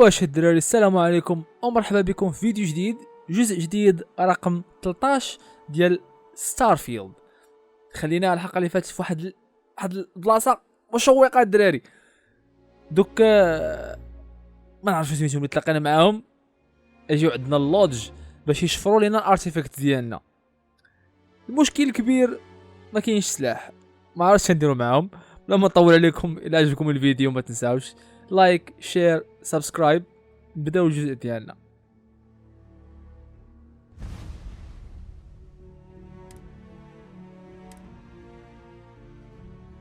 واش الدراري، السلام عليكم ومرحبا بكم في فيديو جديد، جزء جديد رقم 13 ديال ستارفيلد. خلينا الحلقه اللي فاتت في واحد البلاصه مشوقه الدراري. دوك ما نعرفش سميتهم اللي تلاقينا معاهم، اجيو عندنا اللودج باش يشفروا لنا الارتيفاكت ديالنا. المشكل الكبير ما كاينش سلاح، ما عرفتش نديروا معاهم. لما نطول عليكم، الى عجبكم الفيديو ما تنساوش لايك شير سبسكرايب. نبداو الجزء ديالنا.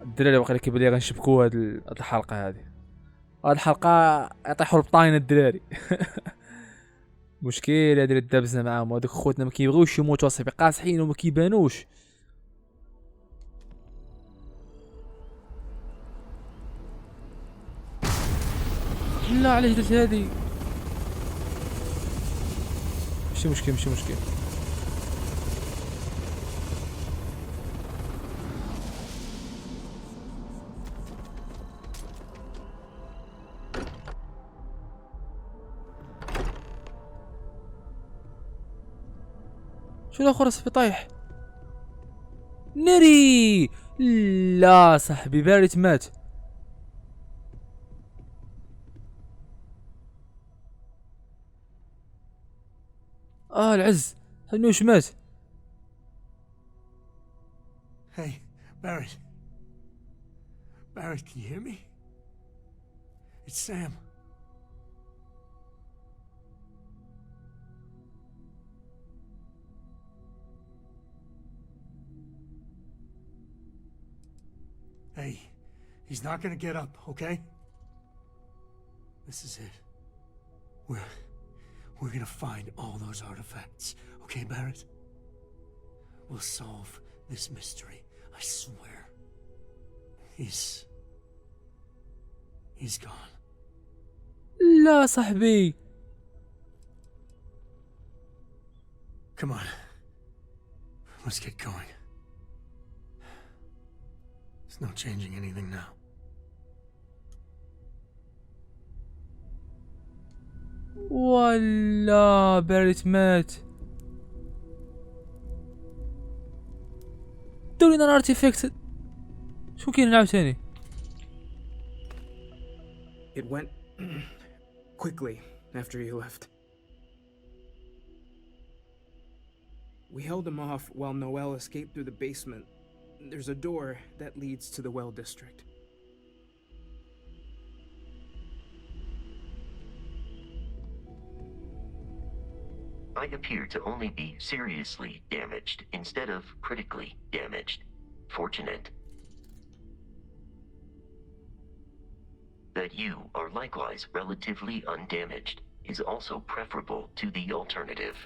الدراري واقيلا كيبان لي غنشبكوا هاد الحلقه هذه الحلقه يطيحوا البطاينه الدراري. مشكل هادي اللي دابزنا معاهم، هادوك خوتنا ما كيبغيوش يموتوا اصاحبي، قاصحين وما كيبانوش. لا علاش درت هادي؟ ماشي مشكل. شو الاخر صافي طايح ناري. لا صاحبي باريت مات. العز حنوش مات. Hey, Barrett. Barrett, can you hear me? It's Sam. Hey, he's not gonna get up, okay? This is it. We're gonna find all those artifacts, okay, Barrett? We'll solve this mystery, I swear. He's gone. لا صاحبي. Come on. Let's get going. There's no changing anything now. ولا باريت مات. دورينا الارتيفاكت. شو كاين نلعب تاني؟ It went quickly after you left. We held him off while Noel escaped through the basement. There's a door that leads to the well district. I appear to only be seriously damaged instead of critically damaged. Fortunate that you are likewise relatively undamaged is also preferable to the alternative.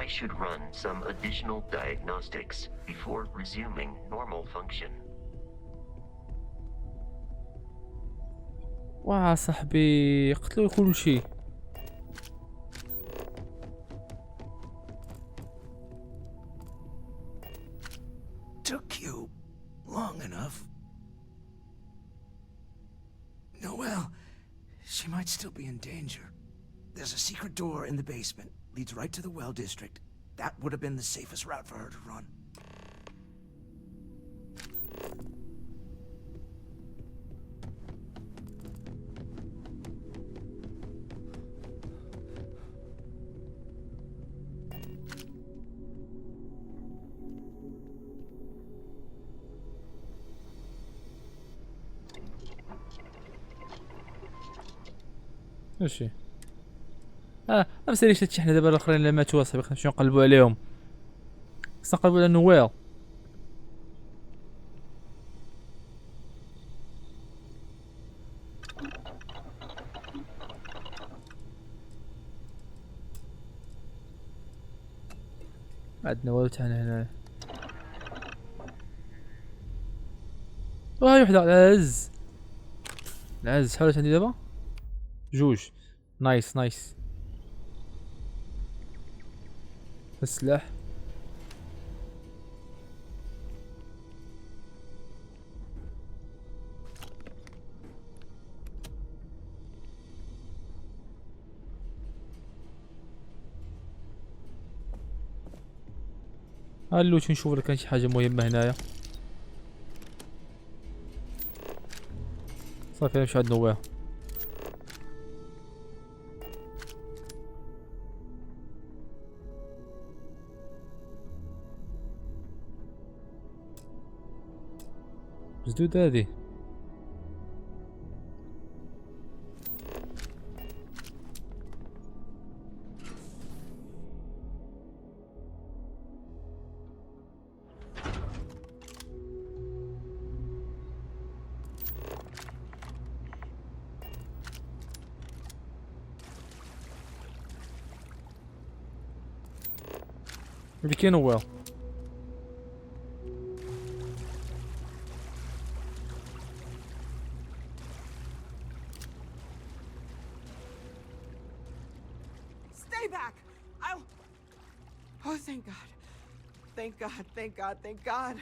I should run some additional diagnostics before resuming normal function. واه صاحبي قتلوا كل شيء. Took you long enough. Noel, she might still be in danger. There's a secret door in the basement. Leads right to the well district. That would have been the safest route for her to run. ماشي ما مساليش هادشي. حنا دابا الاخرين اللي ماتوا صاحبي نمشيو نقلبوا عليهم. خصنا نقلبوا على نويل. عندنا والو تاعنا هنا. هاي وحده العز. شحال عندي دابا؟ جوج. نايس. السلاح ها اللوت نشوف الا كان شي حاجه مهمه هنايا. صافي نمشيو عند نواه. جدود هادي. اللي كاين هو Stay back! I'll... Oh, thank God. Thank God, thank God, thank God.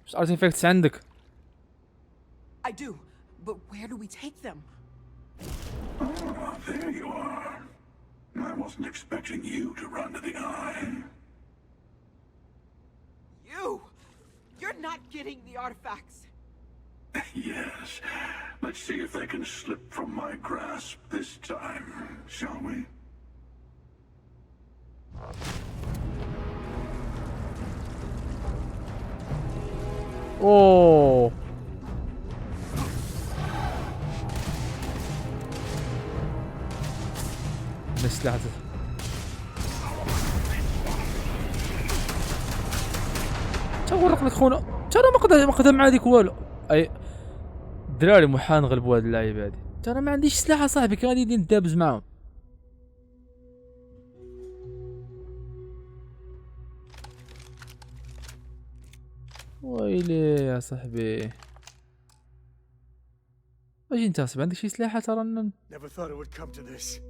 واش ارتيفاكتس عندك؟ I do, but where do we take them? Ah, there you are. I wasn't expecting you to run to the eye. You! You're not getting the artifacts. Yes. Let's see if they can slip from my grasp this time, shall we? اوه مسلحة تورق لك خونا. ترى ما قدر مع هذيك والو. اي الدراري محال نغلبوا هاد اللعيبه هادي. ترى ما عنديش سلاح صاحبي، كان غادي ندابز معاهم. ويلي يا صاحبي. اجي انت صاحبي عندك شي سلاح؟ ترى Never thought it would come to this.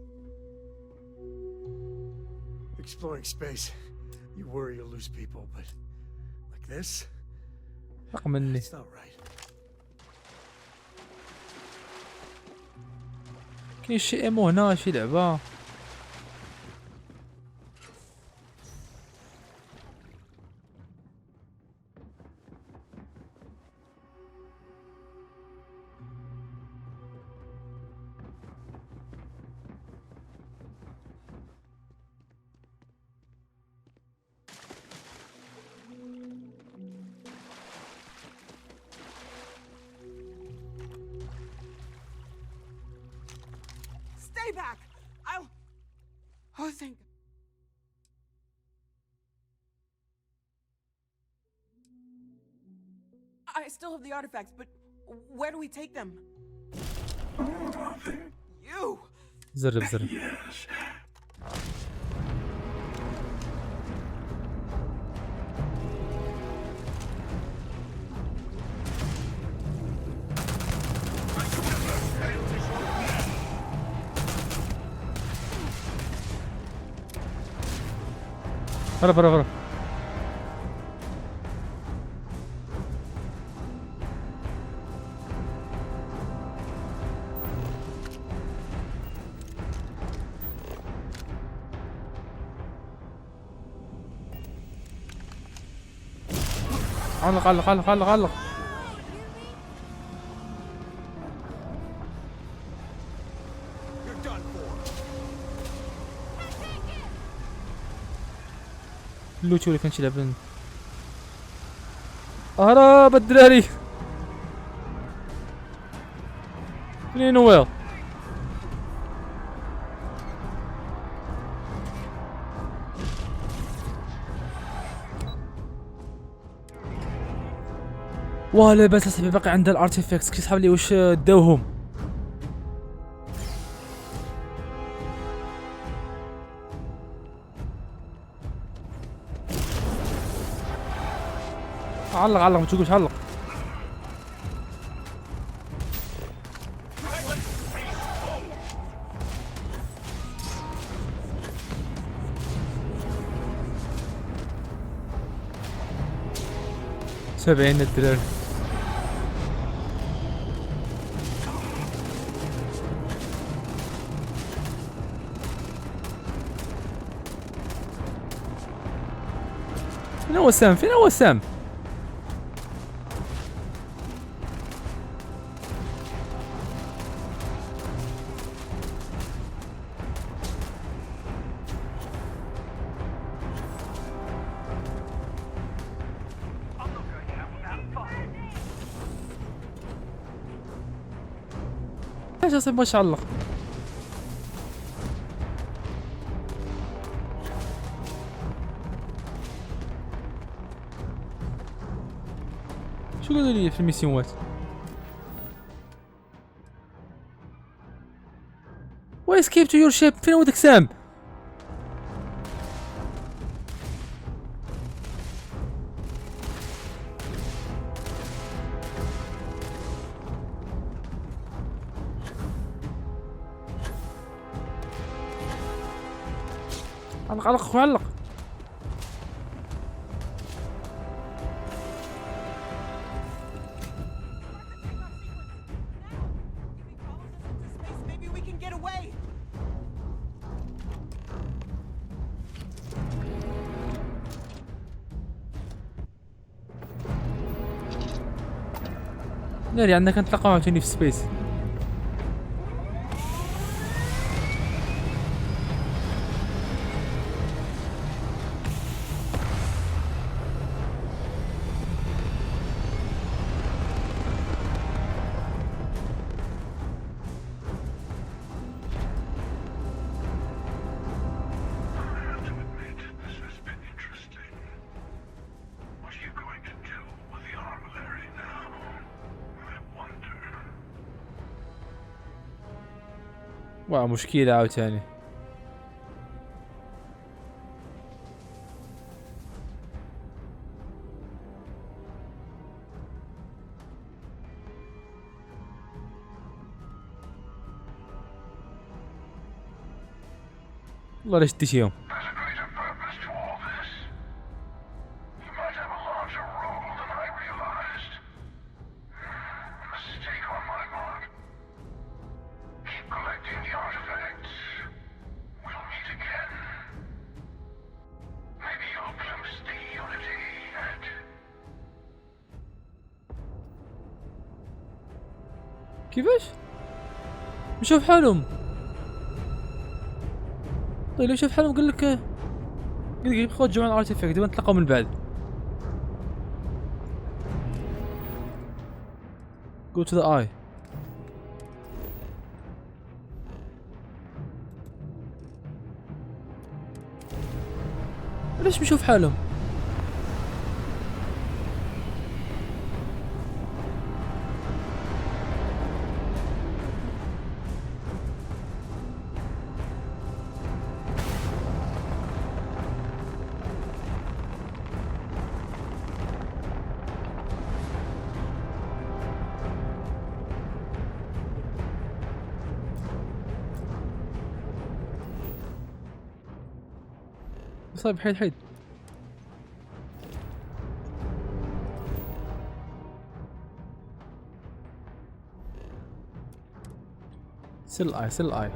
Exploring space, you worry you'll lose people, but like this, رقم مني. it's not right. كاين شي ايمو هنا، شي لعبة. Stay back! I'll... Oh, thank God. I still have the artifacts, but where do we take them? Ah, there. You! زرب. Yes. هرب. علق. You're done for. اللوتو اللي كان شي لعبة. هرب الدراري. فين هو؟ واه لاباس اصاحبي، باقي عندها الارتيفاكتس. كيسحب لي واش داوهم. علق ما تقولش علق. سبعين الدراري. فين هو سام؟ فين هو سام؟ ليش اصيب باش علق؟ شو قالوا لي في الميسيونات؟ واسكيب تو يور شيب. فين ودك سام؟ علق علق اخوي علق. Maybe we can get away. ناري عندنا كنتلاقاو عاوتاني في سبيس. To admit, this has been interesting. What are you going to do with the armory now? I wonder. واو مشكلة عاوتاني. والله ليش تشيهم؟ There's a greater purpose to all this. You might have a larger role than I realized. Mistake on my part. Keep collecting the artifacts. We'll meet again. Maybe you'll glimpse the unity and... كيفاش؟ بشوف حالهم. طيب لو شوف حالهم قال لك خذ جمع الارتيفاكت ونتلاقاو من بعد. Go to the eye. ليش بشوف حالهم؟ صايب حيد حيد. سل اي سل اي.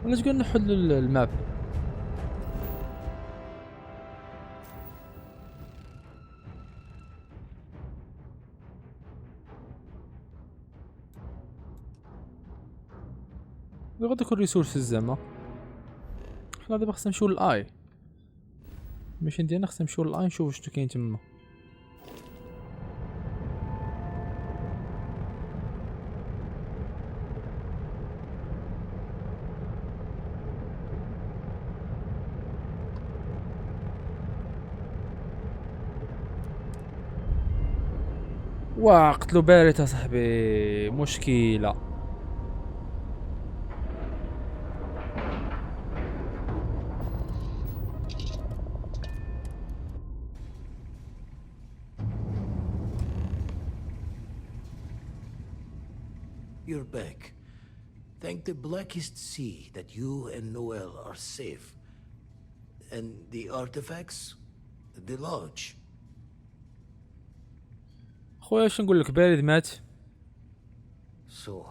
ولا تقول نحل الماب؟ غادي يكون ريسورسز زعما. حنا دابا خصنا نمشيو للاي. الميشن ديالنا خصنا نمشيو للاي نشوفو شنو كاين تما. واه قتلو باريت صاحبي مشكلة. you're back. Thank the blackest sea that you and Noel are safe. And the artifacts? The lodge. خويا اش نقول لك، بارد مات. So,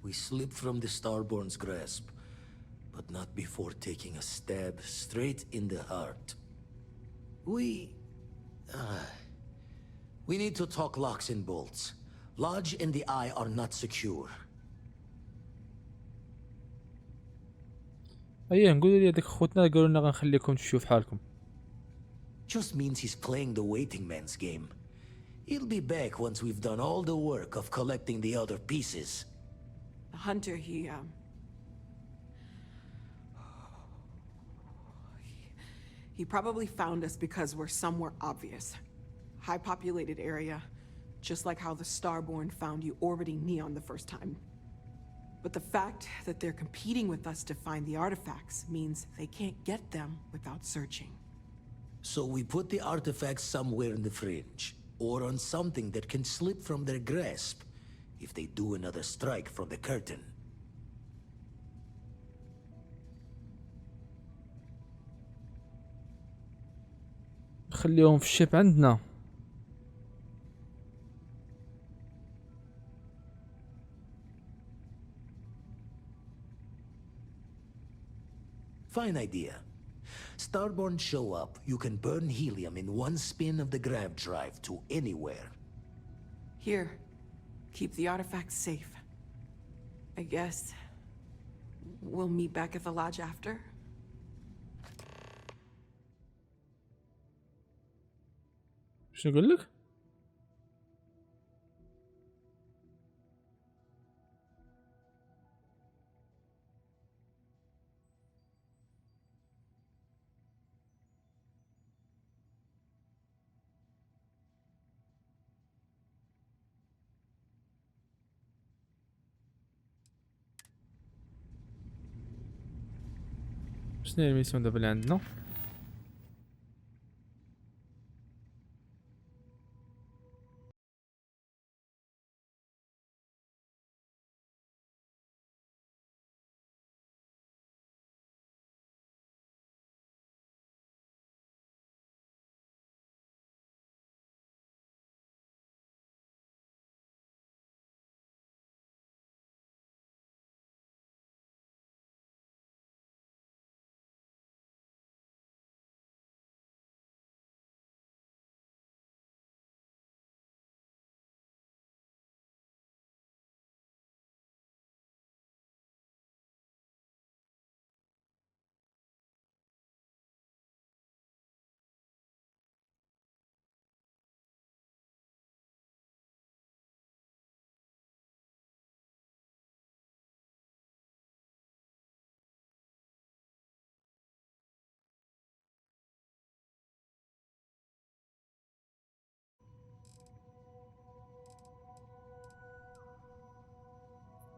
we slipped from the Starborn's grasp, but not before taking a stab straight in the heart. We need to talk locks and bolts. Lodge and the Eye are not secure. اييه نقولوا لي هذيك خوتنا قالوا لنا غنخليكم تمشيو في حالكم. Just means he's playing the waiting man's game. He'll be back once we've done all the work of collecting the other pieces. The hunter, he probably found us because we're somewhere obvious. High populated area, just like how the Starborn found you orbiting Neon the first time. But the fact that they're competing with us to find the artifacts means they can't get them without searching. So we put the artifacts somewhere in the fringe, or on something that can slip from their grasp if they do another strike from the curtain. خليهم في الشيب عندنا. Fine idea. Starborn show up, you can burn helium in one spin of the grav drive to anywhere. Here, keep the artifacts safe. I guess we'll meet back at the lodge after. شنو نقول لك؟ شنو هي الميسيون دابا اللي عندنا؟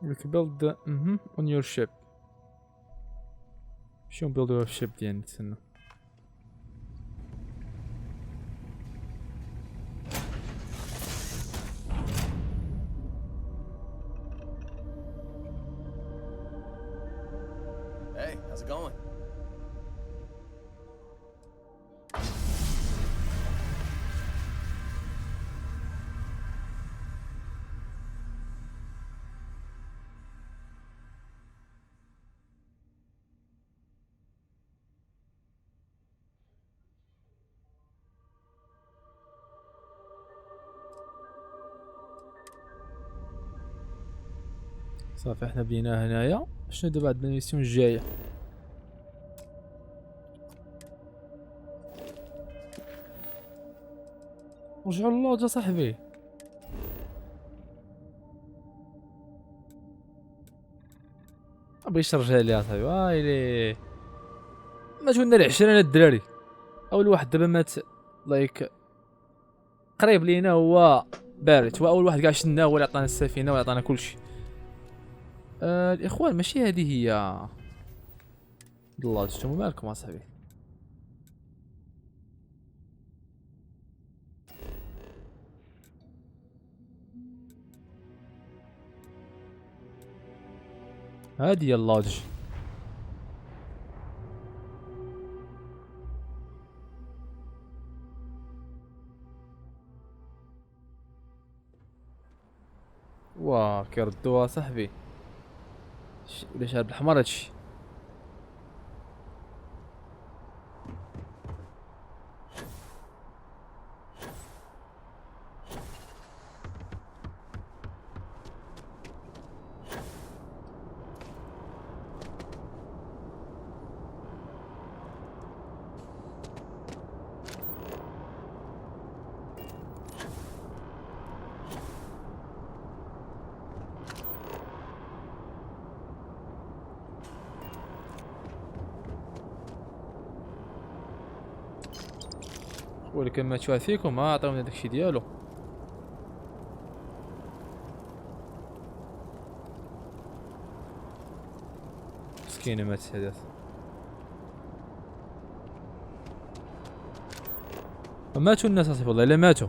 لك build on your ship. شنو build your ship ديالي تسنى؟ Hey, how's it going? صافي احنا بدينا هنايا. شنو دابا عندنا الميسيون الجايه؟ رجعوا للوج صاحبي. بغيتش نرجع ليها صاحبي. وايلي ما جونا العشرة الدراري. اول واحد دابا مات لايك قريب لينا هو باريت، هو اول واحد كاع شناه، هو اللي عطانا السفينه وعطانا كلشي. الاخوان ماشي هذه هي الله شنو مالكم اصاحبي؟ هادي هي اللوج. واه كيردوها صاحبي. ولا شارب الحمار هادشي. ولكن ما تشوف فيكم ما عطاونا داكشي ديالو. مسكينة مات هذا. ماتوا الناس اصاحبي والله الا ماتوا.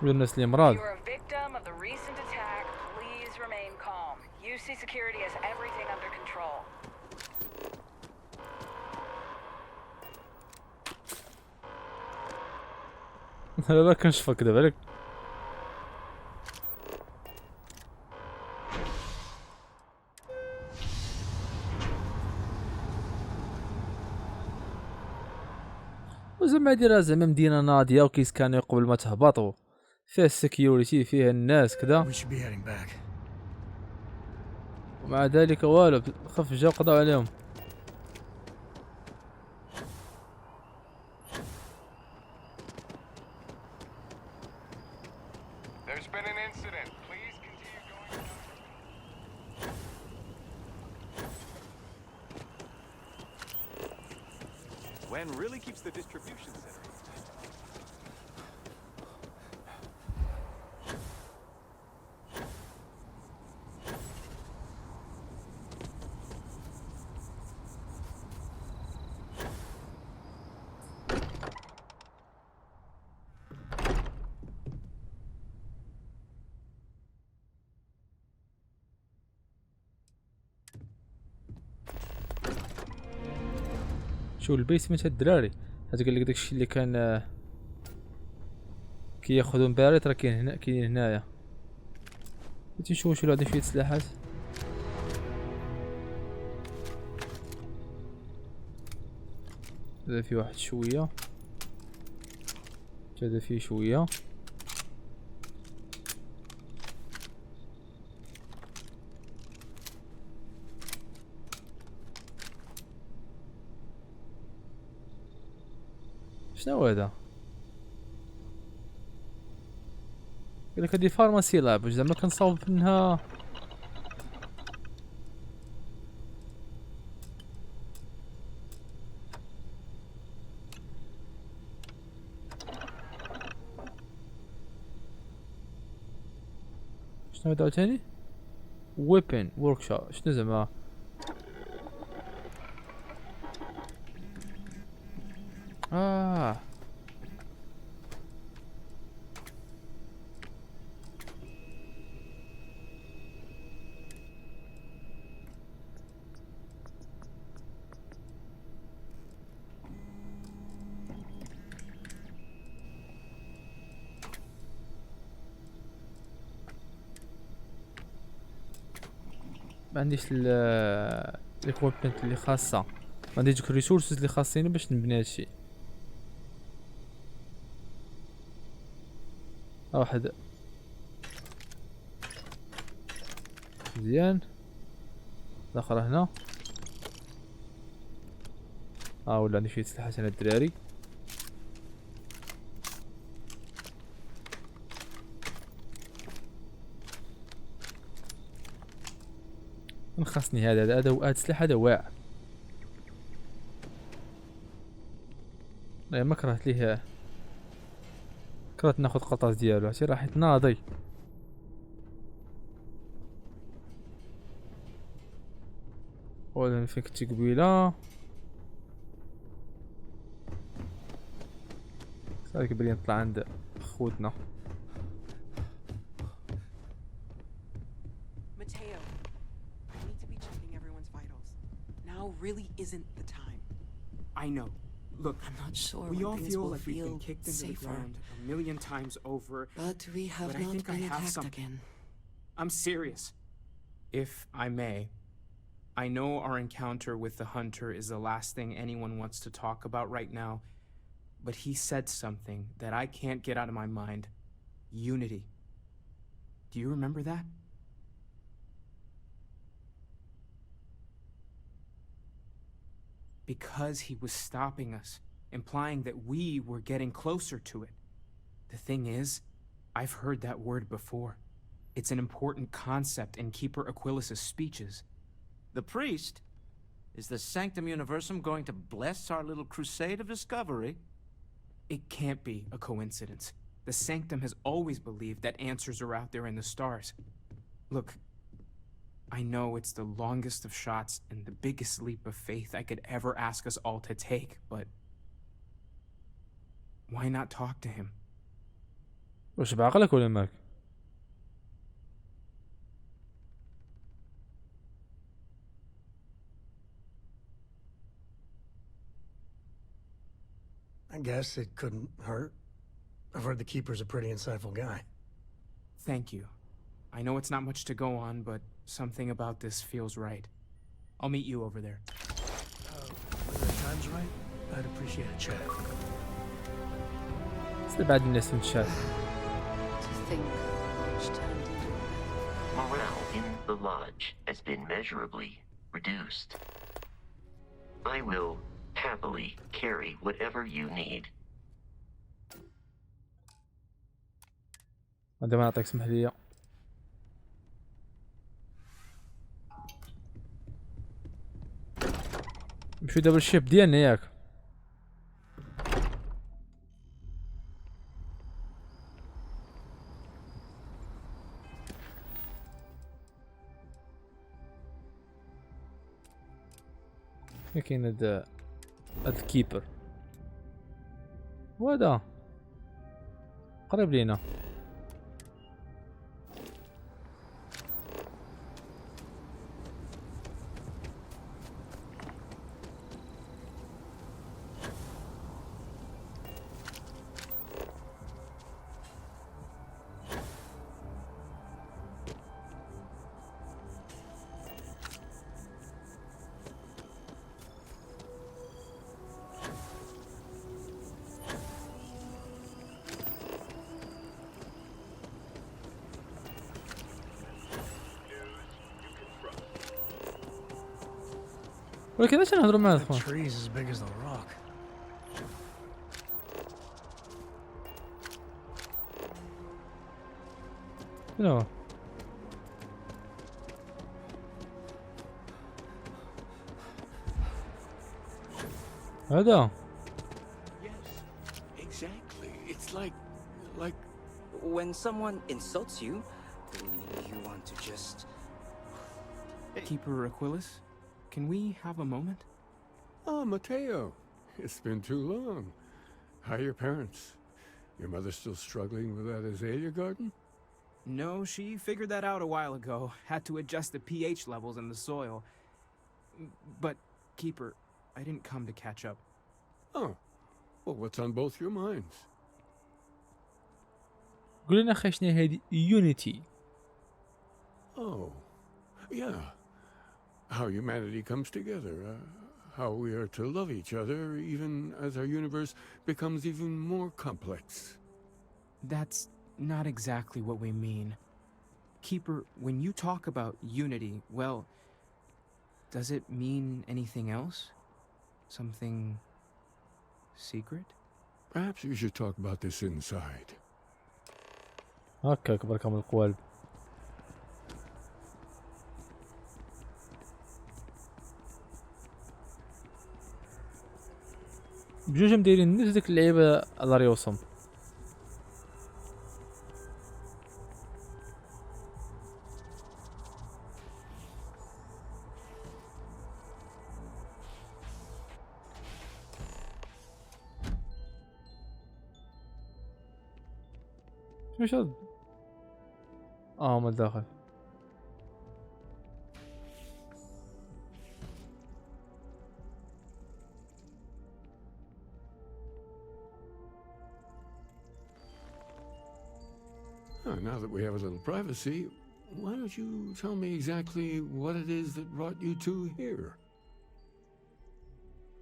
الناس اللي مرض. لا كنشفك دابا لك. وزعما دايره زعما مدينه ناضيه وكيسكانيو قبل ما تهبطوا، فيها السكيورتي فيها الناس كذا، ومع ذلك والو خف جاو قضاو عليهم. When really keeps the distribution center. شو البيسمنت الدراري هذا قال لك داكشي اللي كان كياخذوا من باريت راه كاين هنا، كاين هنايا. تنشوفوا شو عندنا شويه سلاحات. هذا في واحد شويه، هذا فيه شويه. شنو هذا؟ قالك هادي فارماسي لعب، واش زعما كنصاوب منها؟ شنو هذا عاوتاني؟ ويبن وركشوب، شنو زعما؟ ما عنديش الايكويبمنت اللي خاصه، ما عنديش دوك الريسورسز اللي خاصين باش نبني هادشي. واحد مزيان، الاخر هنا. ولا عندي شويه سلاحات هنا الدراري. خاصني هذا السلاح هذا واعر. لا ما كرهت ليه، كرهت ناخذ قطاز ديالو، عرفتي راح يتناضي. ولا فين كنتي قبيله؟ صافي بلي نطلع عند خوتنا. Mateo, I need to be checking everyone's vitals. Now really isn't the time. I know. Look, I'm not sure we when all things feel will like we've been feel kicked into the safer. ground a million times over. But we have But I not think I been have attacked something. again. I'm serious. If I may, I know our encounter with the hunter is the last thing anyone wants to talk about right now, but he said something that I can't get out of my mind. Unity. Do you remember that? Because he was stopping us, implying that we were getting closer to it. The thing is, I've heard that word before. It's an important concept in Keeper Aquilas's speeches. The priest? Is the Sanctum Universum going to bless our little crusade of discovery? It can't be a coincidence. The Sanctum has always believed that answers are out there in the stars. Look, I know it's the longest of shots and the biggest leap of faith I could ever ask us all to take, but why not talk to him? واش بعقلك ولا ماك؟ I guess it couldn't hurt. I've heard the Keeper's a pretty insightful guy. Thank you. I know it's not much to go on, but something about this feels right. I'll meet you over there. When the time's right, I'd appreciate a chat. بس بعد الناس نتشاف. To think which turned into Morale in the lodge has been measurably reduced. I will happily carry whatever you need. عندما نعطيك سمح لي. نمشيو دابا للشيب ديالنا ياك. كاين هاد الكيبر وهذا قريب لينا. ولكن علاش نهضروا مع The اخوان؟ tree's as big as the rock. شنو هو؟ هذا Yes, exactly. It's like when someone insults you, you want to just... Keeper Aquilas, can we have a moment? Ah, Mateo. It's been too long. How are your parents? Your mother still struggling with that azalea garden? No, she figured that out a while ago. Had to adjust the pH levels in the soil. But, Keeper, I didn't come to catch up. Oh. Well, what's on both your minds? قول لنا اخي شنو هذه يونيتي؟ Oh. Yeah. How humanity comes together. How we are to love each other even as our universe becomes even more complex. That's not exactly what we mean. Keeper, when you talk about unity, well, does it mean anything else? Something secret? Perhaps we should talk about this inside. هكا كبر كم القوالب. بجوج مدايرين نفس ديك اللعيبه على ريوسهم. شوف هاد مال داخل. Now that we have a little privacy, why don't you tell me exactly what it is that brought you two here?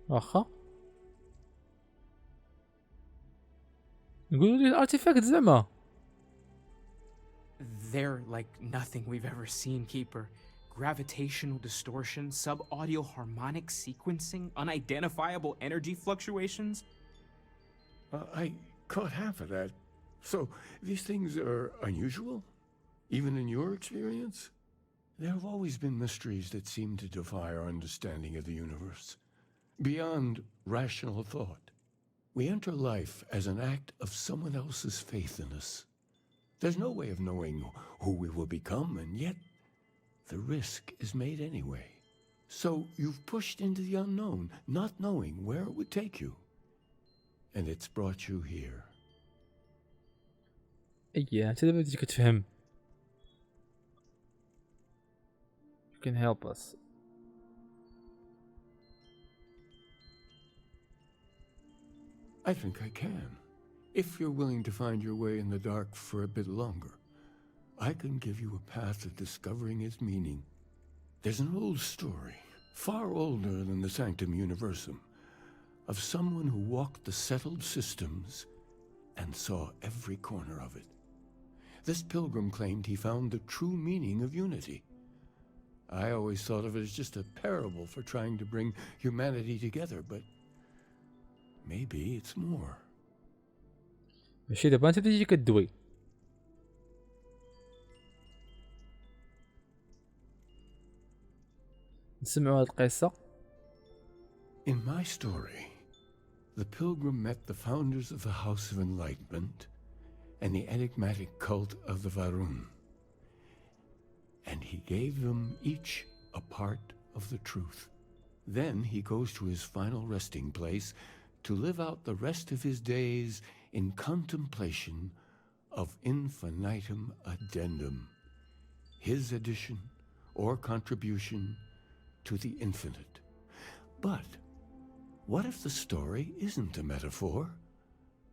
واخا نقولوا لي الارتيفاكت زعما. They're like nothing we've ever seen, Keeper. Gravitational distortion, sub-audio harmonic sequencing, unidentifiable energy fluctuations. I caught half of that. So, these things are unusual? Even in your experience? There have always been mysteries that seem to defy our understanding of the universe. Beyond rational thought. We enter life as an act of someone else's faith in us. There's no way of knowing who we will become, and yet the risk is made anyway. So you've pushed into the unknown, not knowing where it would take you. And it's brought you here. ايه انت دابا بديتي كتفهم. You can help us. I think I can. If you're willing to find your way in the dark for a bit longer, I can give you a path of discovering its meaning. There's an old story, far older than the Sanctum Universum, of someone who walked the settled systems and saw every corner of it. This pilgrim claimed he found the true meaning of unity. I always thought of it as just a parable for trying to bring humanity together, but maybe it's more. ماشي دابا انت تجي كدوي. نسمعوا هاد القصة. In my story, the pilgrim met the founders of the House of Enlightenment and the enigmatic cult of the Varun, and he gave them each a part of the truth. Then he goes to his final resting place to live out the rest of his days in contemplation of infinitum addendum, his addition or contribution to the infinite. But what if the story isn't a metaphor,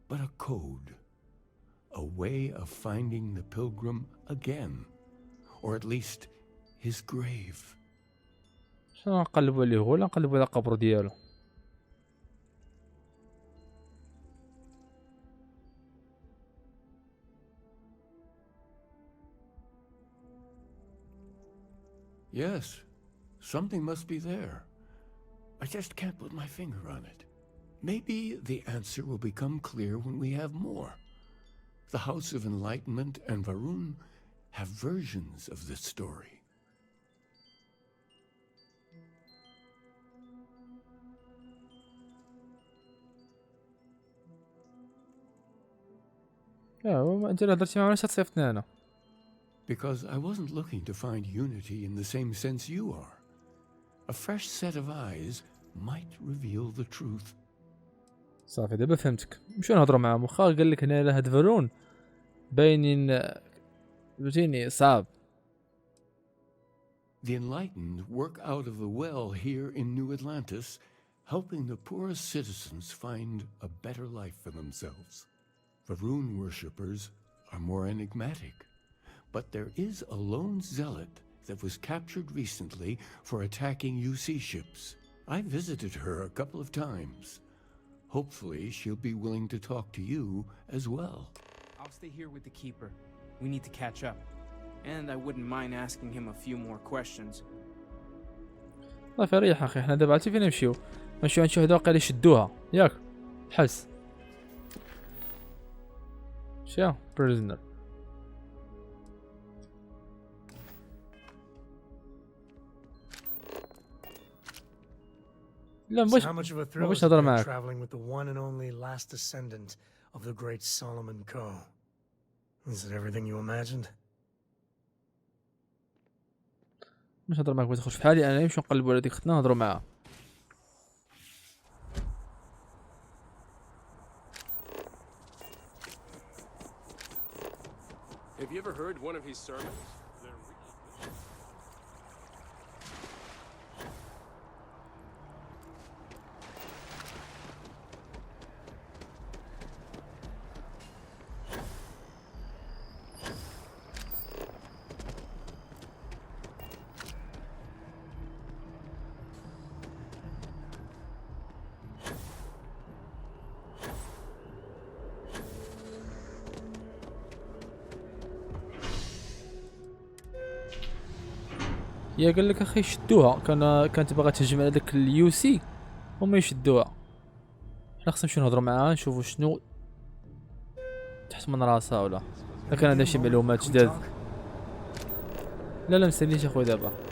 but a code, a way of finding the pilgrim again, or at least his grave? شنو نقلبوا عليه ولا نقلبوا على القبر ديالو؟ Yes, something must be there. I just can't put my finger on it. Maybe the answer will become clear when we have more. The House of Enlightenment and Varun have versions of this story. انت اللي هضرتي معاه علاش تصيفطني انا؟ Because I wasn't looking to find unity in the same sense you are. A fresh set of eyes might reveal the truth. صافي دابا فهمتك. نمشيو نهضروا معاه. واخا قال لك هنا هاد فارون باينين فهمتيني صعب. The enlightened work out of the well here in New Atlantis, helping the poorest citizens find a better life for themselves. Varun worshippers are more enigmatic, but there is a lone zealot that was captured recently for attacking UC ships. I visited her a couple of times. Hopefully she'll be willing to talk to you as well. I'll stay here with the Keeper. We need to catch up. And I wouldn't mind asking him a few more questions. صافي ريح اخي. حنا دابا عرفتي فين نمشيو. نمشيو عند شي وحده واقيلا يشدوها ياك حس شا بريزنر. لا So how much of a thrill مبغيش is نهضر it معاك. traveling with the one and only last descendant of the great Solomon Co? Is it everything you imagined? مش نهضر معاك. بغيت نخرج في حالي انا. نمشيو نقلبوا على ديك اختنا نهضروا معاها. Have you ever heard one of his sermons? They're really good. يا قال لك اخي شدوها، كانت باغا تهجم على داك اليو سي هما يشدوها. حنا خصنا نمشيو نهضروا معاها نشوفوا شنو تحت من راسها، ولا كان عندها شي معلومات جداد. لا مستنيش اخويا دابا.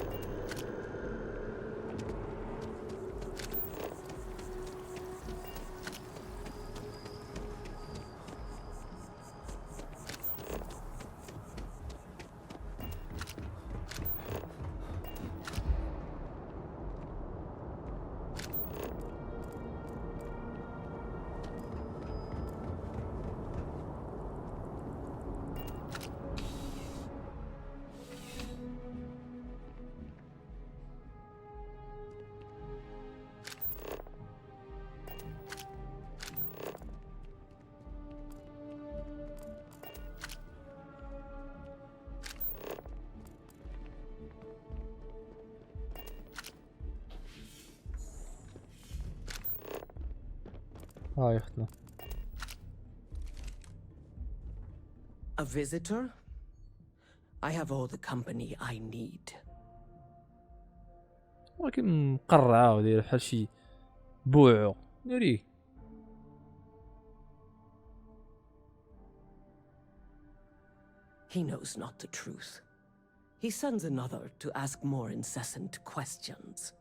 يا اختنا. A visitor? I have all the company I need. ولكن مقرعه وداير بحال شي بوعو ناري. He knows not the truth. He sends another to ask more incessant questions.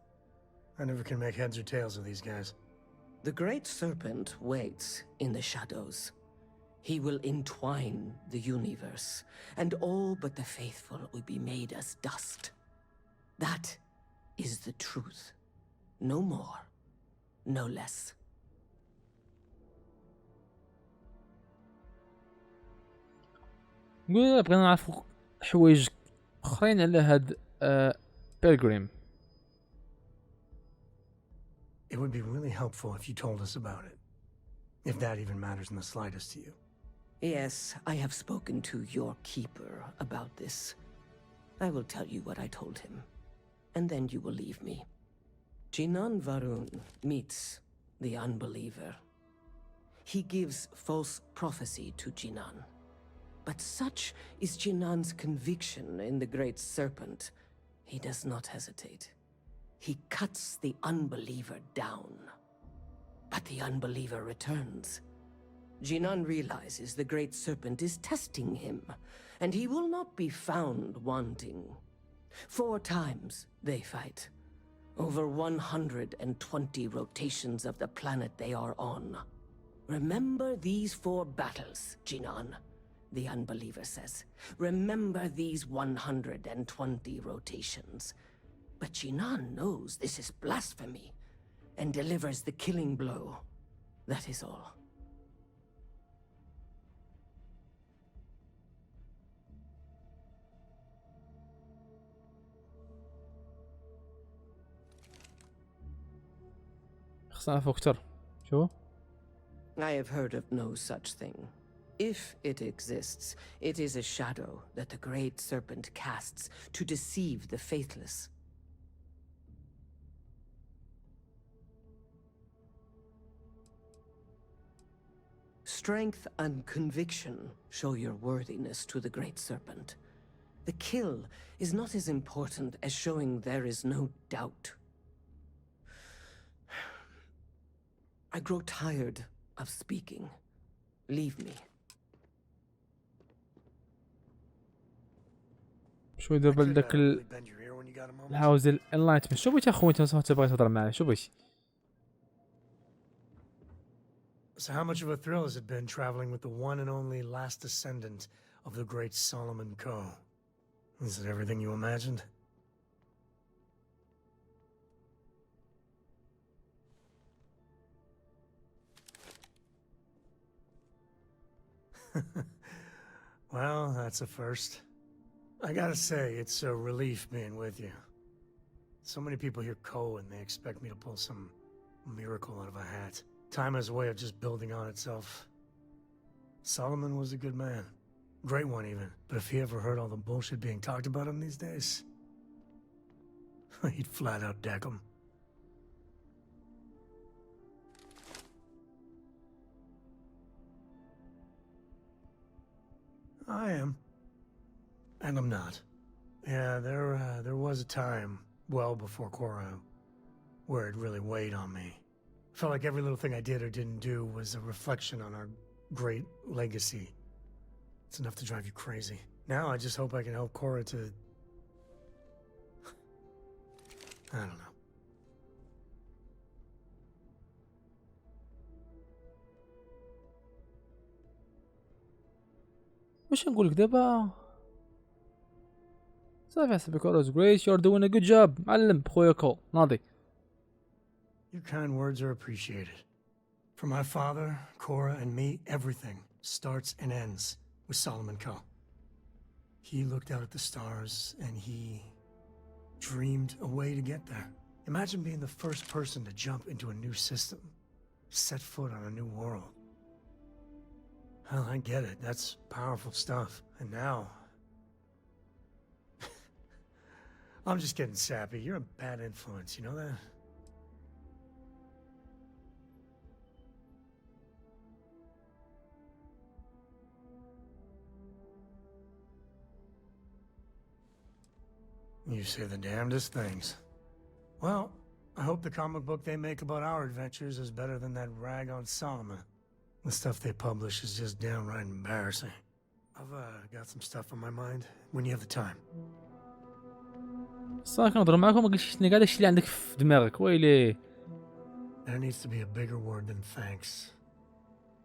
I never can make heads or tails of these guys. The great serpent waits in the shadows. He will entwine the universe, and all but the faithful will be made as dust. That is the truth. No more, no less. نقول بغينا نعرفوا حوايج اخرين على هاد بيلغريم. It would be really helpful if you told us about it. If that even matters in the slightest to you. Yes, I have spoken to your keeper about this. I will tell you what I told him, and then you will leave me. Jinan Varun meets the unbeliever. He gives false prophecy to Jinan. But such is Jinan's conviction in the Great Serpent, he does not hesitate. He cuts the unbeliever down. But the unbeliever returns. Jinan realizes the Great Serpent is testing him, and he will not be found wanting. 4 times they fight. Over 120 rotations of the planet they are on. Remember these 4 battles, Jinan, the unbeliever says. Remember these 120 rotations. But Jinan knows this is blasphemy, and delivers the killing blow. That is all. خصنا نعرفو أكتر. شو؟ I have heard of no such thing. If it exists, it is a shadow that the Great Serpent casts to deceive the faithless. Strength and conviction show your worthiness to the Great Serpent. The kill is not as important as showing there is no doubt. I grow tired of speaking. Leave me. شو دابا لداك الهاوز ديال الانلايتمنت. شو بغيتي اخويا انت تبغي تهضر معايا؟ شو بغيتي؟ So how much of a thrill has it been traveling with the one and only last descendant of the great Solomon Co? Is it everything you imagined? Well, that's a first. I gotta say, it's a relief being with you. So many people hear Ko and they expect me to pull some miracle out of a hat. Time has a way of just building on itself. Solomon was a good man. Great one, even. But if he ever heard all the bullshit being talked about him these days, he'd flat out deck him. I am. And I'm not. Yeah, there was a time, well before Korra, where it really weighed on me. Felt like every little thing I did or didn't do was a reflection on our great legacy. It's enough to drive you crazy. Now I just hope I can help Korra to... I don't know. واش نقولك دابا صافي حسبك all is great, you're doing a good job معلم خويا كو ناضي. Your kind words are appreciated. For my father, Korra, and me, everything starts and ends with Solomon Ko. He looked out at the stars and he dreamed a way to get there. Imagine being the first person to jump into a new system, set foot on a new world. Hell, I get it. That's powerful stuff. And now... I'm just getting sappy. You're a bad influence, you know that? You say the damnedest things. Well, I hope the comic book they make about our adventures is better than that rag on Solomon. The stuff they publish is just downright embarrassing. I've got some stuff on my mind when you have the time. صافي كنهضر معاكم ما قلتيش لي كاع داكشي اللي عندك في دماغك ويلي. There needs to be a bigger word than thanks.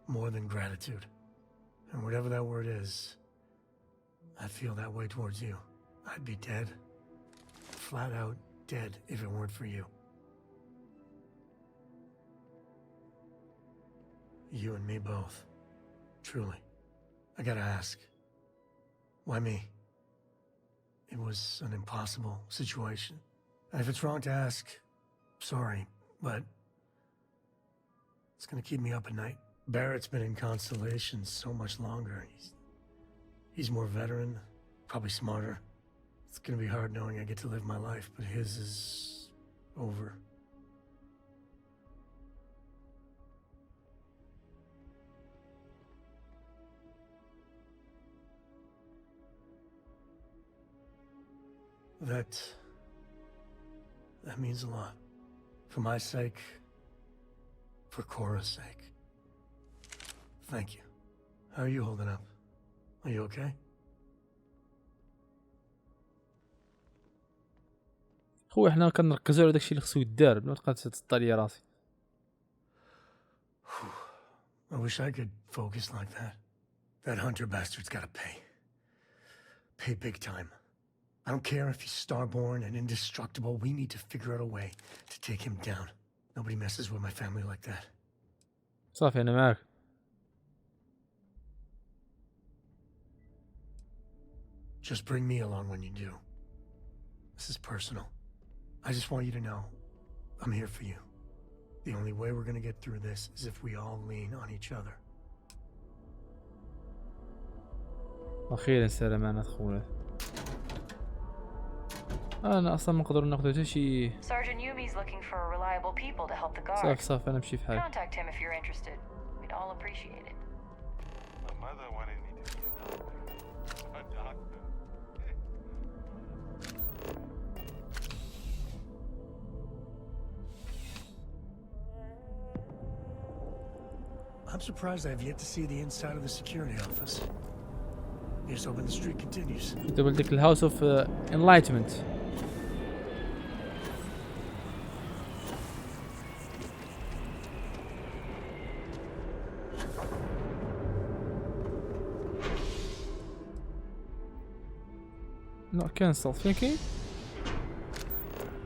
More than gratitude. And whatever that word is, I'd feel that way towards you. I'd be dead. Flat out dead if it weren't for you. You and me both. Truly. I gotta ask. Why me? It was an impossible situation. And if it's wrong to ask, sorry, but it's gonna keep me up at night. Barrett's been in Constellation so much longer. He's more veteran, probably smarter. It's gonna be hard knowing I get to live my life, but his is over. That means a lot. For my sake, for Korra's sake. Thank you. How are you holding up? Are you okay? خويا حنا كنركزوا على داكشي اللي خصو يدار بلا ما تبقى تسطى ليا راسي. I wish I could focus like that. That hunter bastard's gotta pay. Pay big time. I don't care if he's starborn and indestructible. We need to figure out a way to take him down. Nobody messes with my family like that. صافي أنا معاك. Just bring me along when you do. This is personal. I just want you to know I'm here for you. The only way we're gonna get through this is if we all lean on each other. أخيرا سلامات خويا. أنا أصلا ما نقدر ناخذ حتى شي. Sergeant Yumi's looking for reliable people to help the guard. صافي أنا نمشي في حالي. Contact him if you're interested. We'd all appreciate it. My mother wanted me to be a doctor. I'm surprised I've yet to see the inside of the security office. Just hoping the streak continues. دابا ديك الهاوس اوف انلايتمنت. لا كانسل فين كاين؟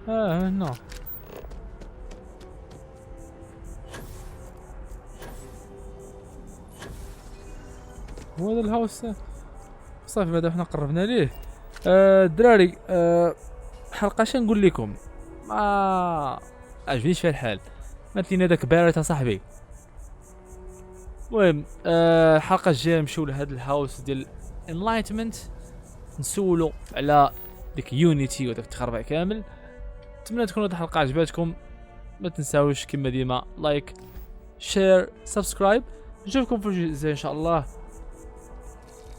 هنا. هو هذا الهاوس صافي بعدا حنا قربنا ليه. الدراري حلقه اش نقول لكم، ما عجبنيش فيها الحال، مثلنا داك باريت صاحبي. المهم الحلقه الجايه نمشيو لهاد الهاوس ديال انلايتمنت نسولو على ديك يونيتي وداك التخربيق كامل. نتمنى تكون هاد الحلقه عجباتكم، ما تنساوش كما ديما لايك شير سبسكرايب. نشوفكم في الجزء ان شاء الله.